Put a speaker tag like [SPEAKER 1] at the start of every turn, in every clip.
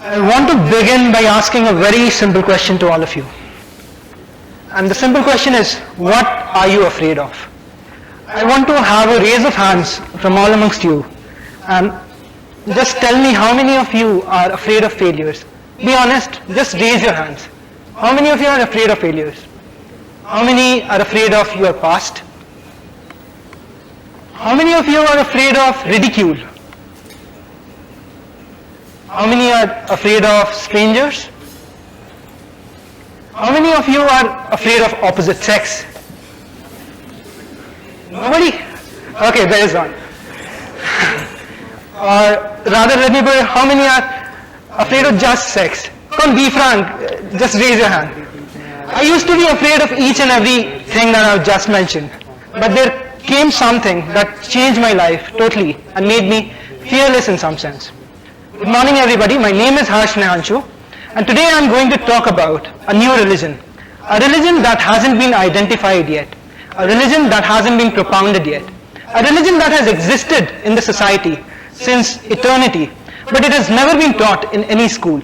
[SPEAKER 1] I want to begin by asking a very simple question to all of you. And the simple question is, what are you afraid of? I want to have a raise of hands from all amongst you. And just tell me how many of you are afraid of failures. Be honest, just raise your hands. How many of you are afraid of failures? How many are afraid of your past? How many of you are afraid of ridicule? How many are afraid of strangers? How many of you are afraid of opposite sex? Nobody? Okay, there is one. Or rather, let me put it, how many are afraid of just sex? Come, be frank, just raise your hand. I used to be afraid of each and every thing that I've just mentioned. But there came something that changed my life totally and made me fearless in some sense. Good morning everybody, my name is Snehanshu, and today I'm going to talk about a new religion. A religion that hasn't been identified yet. A religion that hasn't been propounded yet. A religion that has existed in the society since eternity, but it has never been taught in any school.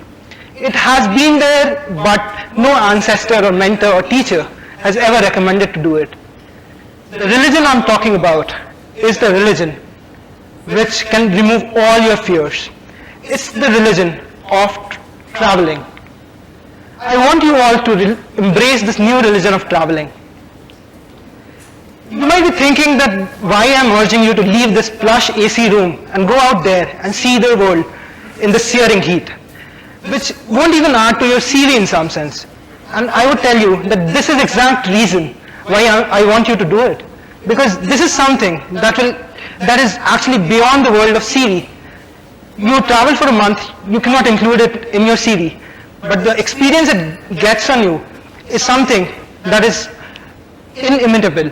[SPEAKER 1] It has been there, but no ancestor or mentor or teacher has ever recommended to do it. The religion I'm talking about is the religion which can remove all your fears. It's the religion of traveling. I want you all to embrace this new religion of traveling. You might be thinking that why I'm urging you to leave this plush AC room and go out there and see the world in the searing heat, which won't even add to your CV in some sense. And I would tell you that this is the exact reason why I want you to do it. Because this is something that is actually beyond the world of CV. You travel for a month, you cannot include it in your CV. But the experience it gets on you is something that is inimitable.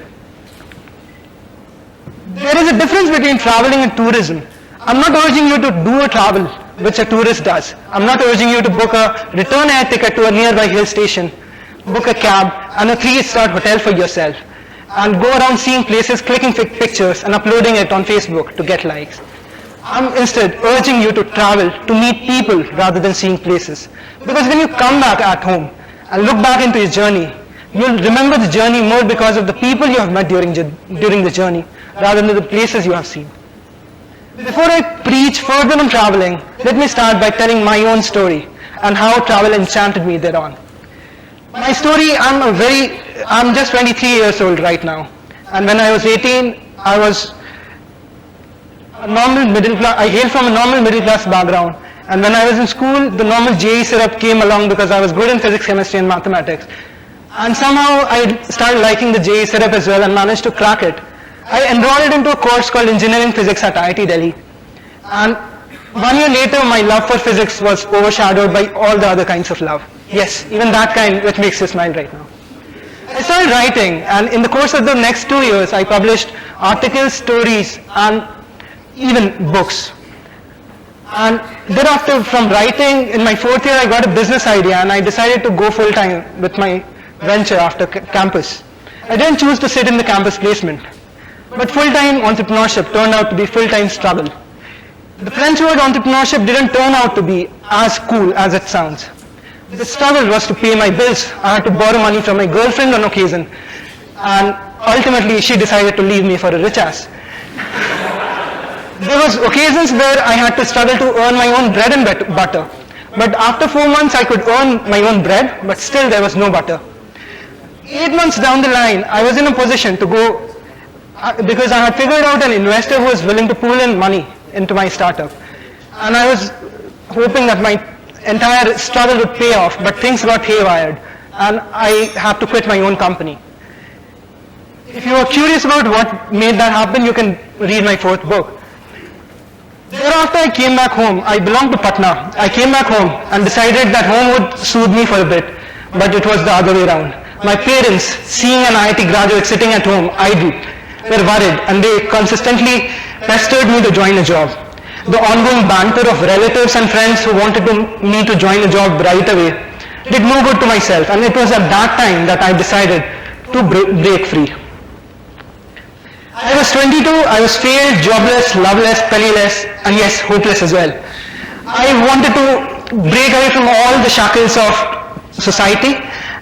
[SPEAKER 1] There is a difference between traveling and tourism. I'm not urging you to do a travel which a tourist does. I'm not urging you to book a return air ticket to a nearby hill station, book a cab and a 3-star hotel for yourself, and go around seeing places, clicking pictures and uploading it on Facebook to get likes. I'm instead urging you to travel to meet people rather than seeing places. Because when you come back at home and look back into your journey, you'll remember the journey more because of the people you have met during the journey rather than the places you have seen. Before I preach further on traveling, let me start by telling my own story and how travel enchanted me thereon. My story, I'm just 23 years old right now. And when I was 18, I was a normal middle class, I hail from a normal middle class background. And when I was in school, the normal JEE syrup came along because I was good in physics, chemistry and mathematics. And somehow I started liking the JEE syrup as well and managed to crack it. I enrolled into a course called Engineering Physics at IIT Delhi. And 1 year later, my love for physics was overshadowed by all the other kinds of love. Yes, even that kind which makes you smile right now. I started writing, and in the course of the next 2 years, I published articles, stories, and even books. And thereafter, from writing, in my 4th year, I got a business idea, and I decided to go full-time with my venture after campus. I didn't choose to sit in the campus placement. But full-time entrepreneurship turned out to be full-time struggle. The French word entrepreneurship didn't turn out to be as cool as it sounds. The struggle was to pay my bills. I had to borrow money from my girlfriend on occasion. And ultimately, she decided to leave me for a rich ass. There was occasions where I had to struggle to earn my own bread and butter. But after 4 months, I could earn my own bread, but still there was no butter. 8 months down the line, I was in a position to go because I had figured out an investor who was willing to pool in money into my startup. And I was hoping that my entire struggle would pay off, but things got haywired and I had to quit my own company. If you are curious about what made that happen, you can read my 4th book. Thereafter I came back home. I belonged to Patna. I came back home and decided that home would soothe me for a bit, but it was the other way around. My parents, seeing an IIT graduate sitting at home idle, were worried and they consistently pestered me to join a job. The ongoing banter of relatives and friends who wanted me to join a job right away did no good to myself, and it was at that time that I decided to break free. I was 22, I was failed, jobless, loveless, penniless, and yes, hopeless as well. I wanted to break away from all the shackles of society,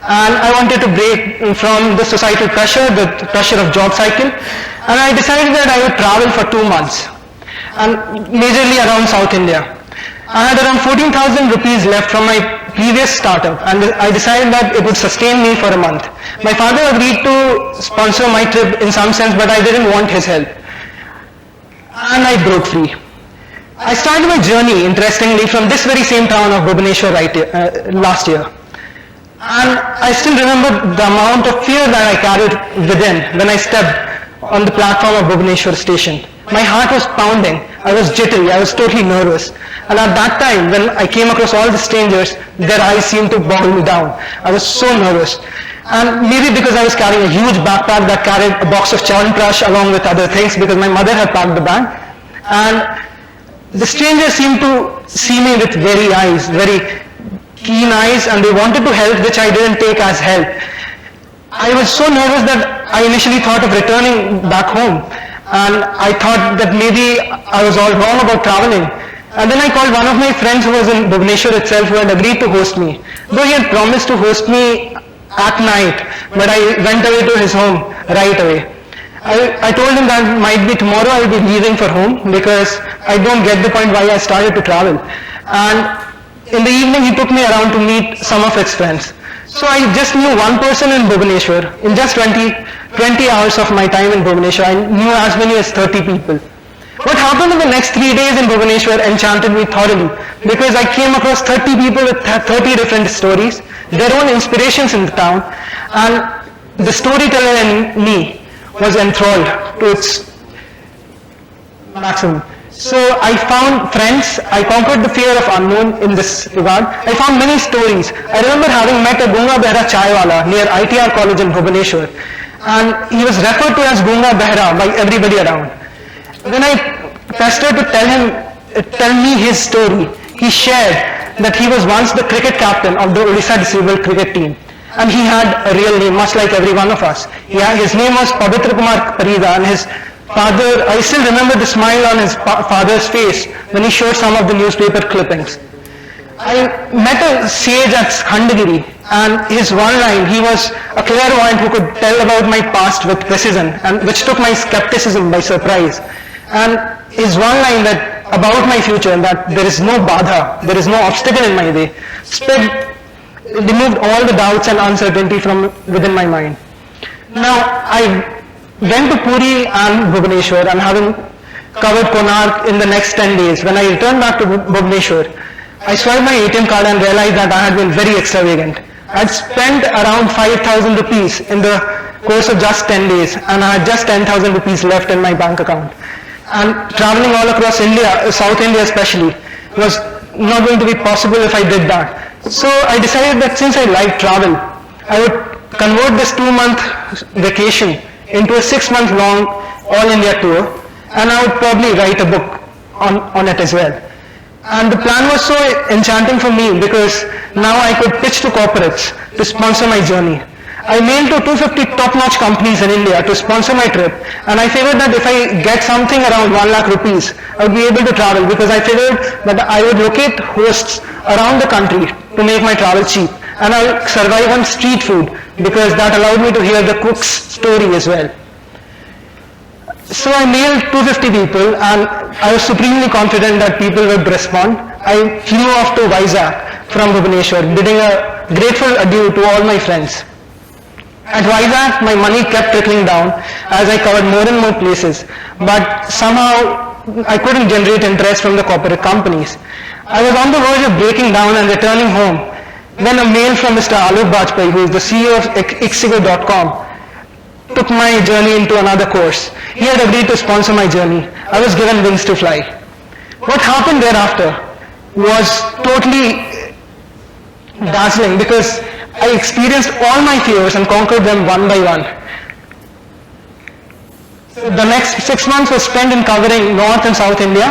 [SPEAKER 1] and I wanted to break from the societal pressure, the pressure of job cycle, and I decided that I would travel for 2 months, and majorly around South India. I had around 14,000 rupees left from my previous startup, and I decided that it would sustain me for a month. My father agreed to sponsor my trip in some sense, but I didn't want his help, and I broke free. I started my journey, interestingly, from this very same town of Bhubaneswar last year. And I still remember the amount of fear that I carried within when I stepped on the platform of Bhubaneswar station. My heart was pounding, I was jittery, I was totally nervous. And at that time, when I came across all the strangers, their eyes seemed to boggle me down. I was so nervous. And maybe because I was carrying a huge backpack that carried a box of Chyawanprash along with other things, because my mother had packed the bag. And the strangers seemed to see me with very keen eyes, and they wanted to help, which I didn't take as help. I was so nervous that I initially thought of returning back home, and I thought that maybe I was all wrong about traveling. And then I called one of my friends who was in Bhubaneswar itself, who had agreed to host me. Though he had promised to host me at night, but I went away to his home right away. I told him that might be tomorrow I will be leaving for home, because I don't get the point why I started to travel. And in the evening he took me around to meet some of his friends. So I just knew one person in Bhubaneswar. In just 20 hours of my time in Bhubaneswar, I knew as many as 30 people. What happened in the next 3 days in Bhubaneswar enchanted me thoroughly, because I came across 30 people with 30 different stories, their own inspirations in the town, and the storyteller in me was enthralled to its maximum. So I found friends, I conquered the fear of unknown in this regard. I found many stories. I remember having met a Gunga Behra Chaiwala near ITR college in Bhubaneswar, and he was referred to as Gunga Behra by everybody around. When I pestered to tell me his story, he shared that he was once the cricket captain of the Odisha disabled cricket team. And he had a real name, much like every one of us. His name was Pavitra Kumar Parida, and his father, I still remember the smile on his father's face when he showed some of the newspaper clippings. I met a sage at Khandagiri, and his one line, he was a clairvoyant who could tell about my past with precision, and which took my skepticism by surprise. And his one line that about my future, that there is no badha, there is no obstacle in my way, removed all the doubts and uncertainty from within my mind. Now, I went to Puri and Bhubaneswar, and having covered Konark in the next 10 days, when I returned back to Bhubaneswar, I swiped my ATM card and realized that I had been very extravagant. I had spent around 5,000 rupees in the course of just 10 days, and I had just 10,000 rupees left in my bank account. And traveling all across India, South India especially, was not going to be possible if I did that. So I decided that since I like travel, I would convert this 2-month vacation into a 6-month long all India tour, and I would probably write a book on it as well. And the plan was so enchanting for me, because now I could pitch to corporates to sponsor my journey. I mailed to 250 top-notch companies in India to sponsor my trip, and I figured that if I get something around 1 lakh rupees, I would be able to travel, because I figured that I would locate hosts around the country to make my travel cheap, and I'll survive on street food, because that allowed me to hear the cook's story as well. So I mailed 250 people, and I was supremely confident that people would respond. I flew off to Vizag from Bhubaneswar, bidding a grateful adieu to all my friends. At Vizag, my money kept trickling down as I covered more and more places, but somehow I couldn't generate interest from the corporate companies. I was on the verge of breaking down and returning home when a mail from Mr. Alok Bajpai, who is the CEO of Ixigo.com, took my journey into another course. He had agreed to sponsor my journey. I was given wings to fly. What happened thereafter was totally dazzling, because I experienced all my fears and conquered them one by one. The next 6 months was spent in covering North and South India,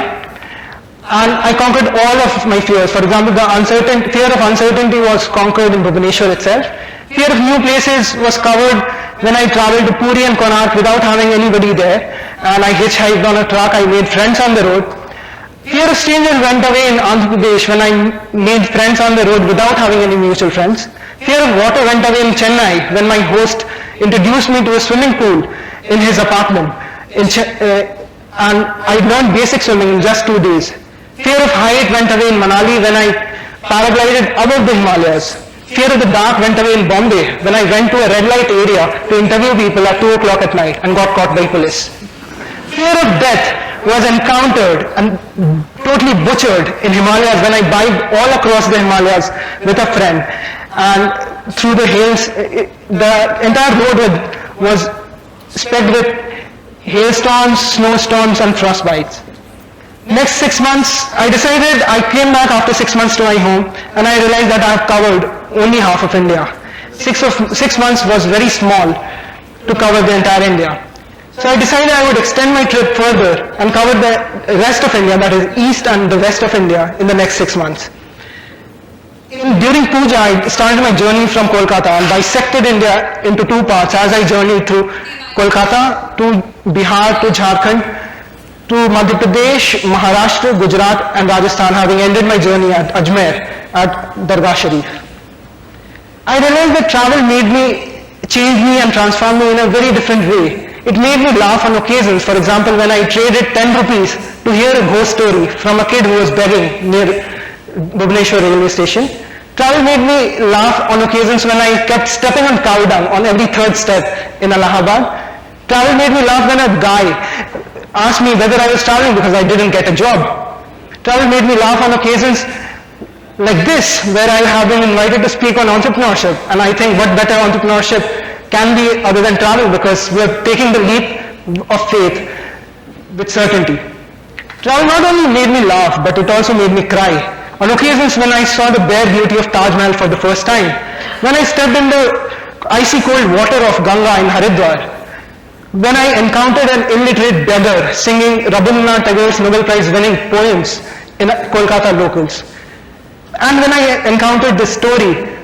[SPEAKER 1] and I conquered all of my fears. For example, the fear of uncertainty was conquered in Bhubaneswar itself. Fear of new places was covered when I traveled to Puri and Konark without having anybody there, and I hitchhiked on a truck. I made friends on the road. Fear of strangers went away in Andhra Pradesh when I made friends on the road without having any mutual friends. Fear of water went away in Chennai when my host introduced me to a swimming pool in his apartment. And I learned basic swimming in just 2 days. Fear of height went away in Manali when I paraglided above the Himalayas. Fear of the dark went away in Bombay when I went to a red light area to interview people at 2 o'clock at night and got caught by police. Fear of death was encountered and totally butchered in Himalayas when I biked all across the Himalayas with a friend. And through the hills, the entire road was specked with hailstorms, snowstorms and frostbites. Next 6 months, I decided, I came back after 6 months to my home and I realized that I have covered only half of India. 6 months was very small to cover the entire India. So I decided I would extend my trip further and cover the rest of India, that is east and the west of India, in the next 6 months. During Puja, I started my journey from Kolkata and dissected India into 2 parts as I journeyed through Kolkata to Bihar to Jharkhand to Madhya Pradesh, Maharashtra, Gujarat and Rajasthan, having ended my journey at Ajmer at Dargah Sharif. I realized that travel changed me and transformed me in a very different way. It made me laugh on occasions. For example, when I traded 10 rupees to hear a ghost story from a kid who was begging near Bhubaneswar railway station. Travel made me laugh on occasions when I kept stepping on cow dung on every 3rd step in Allahabad. Travel made me laugh when a guy asked me whether I was traveling because I didn't get a job. Travel made me laugh on occasions like this, where I have been invited to speak on entrepreneurship, and I think what better entrepreneurship can be other than travel, because we are taking the leap of faith with certainty. Travel not only made me laugh, but it also made me cry. On occasions when I saw the bare beauty of Taj Mahal for the first time, when I stepped in the icy cold water of Ganga in Haridwar, when I encountered an illiterate beggar singing Rabindranath Tagore's Nobel Prize winning poems in Kolkata locals, and when I encountered the story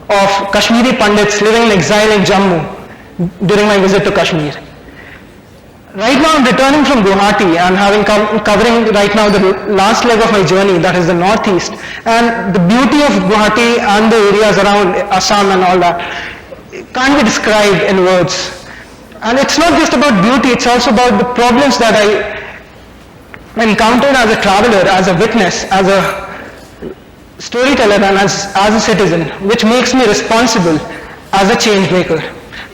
[SPEAKER 1] of Kashmiri Pandits living in exile in Jammu during my visit to Kashmir. Right now I'm returning from Guwahati and covering right now the last leg of my journey, that is the northeast, and the beauty of Guwahati and the areas around Assam and all that can't be described in words. And it's not just about beauty, it's also about the problems that I encountered as a traveler, as a witness, as a storyteller and as a citizen, which makes me responsible as a change maker.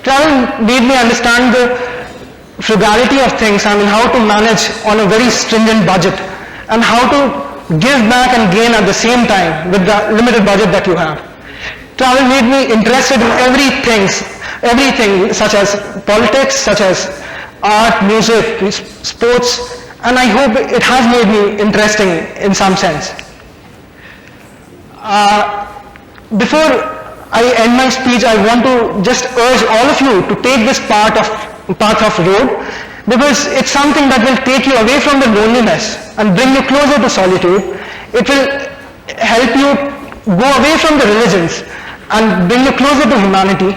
[SPEAKER 1] Travel made me understand the frugality of things, how to manage on a very stringent budget and how to give back and gain at the same time with the limited budget that you have. Travel made me interested in everything such as politics, such as art, music, sports, and I hope it has made me interesting in some sense. Before I end my speech, I want to just urge all of you to take this path of road, because it's something that will take you away from the loneliness and bring you closer to solitude. It will help you go away from the religions and bring you closer to humanity.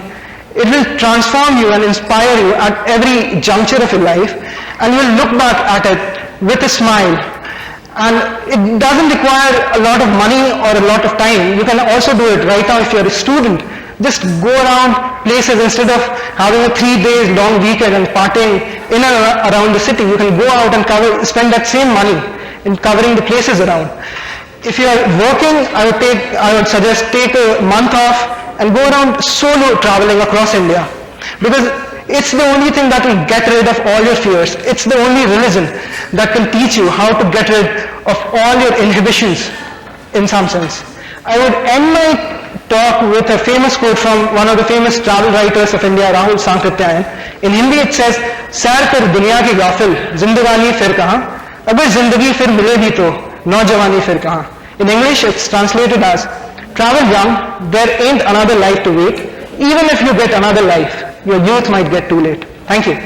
[SPEAKER 1] It will transform you and inspire you at every juncture of your life, and you will look back at it with a smile. And it doesn't require a lot of money or a lot of time. You can also do it right now if you're a student. Just go around places instead of having a 3 days long weekend and partying in and around the city. You can go out and spend that same money in covering the places around. If you are working, I would suggest take a month off and go around solo traveling across India, because it's the only thing that will get rid of all your fears. It's the only religion that can teach you how to get rid of all your inhibitions in some sense. I would end my talk with a famous quote from one of the famous travel writers of India, Rahul Sankrityayan. In Hindi it says, "Sair kar duniya ki ghafil, zindagani fir kahan, agar zindagi fir mile bhi to, naujawani fir kahan." In English it's translated as, "Travel young, there ain't another life to wait. Even if you get another life, your youth might get too late." Thank you.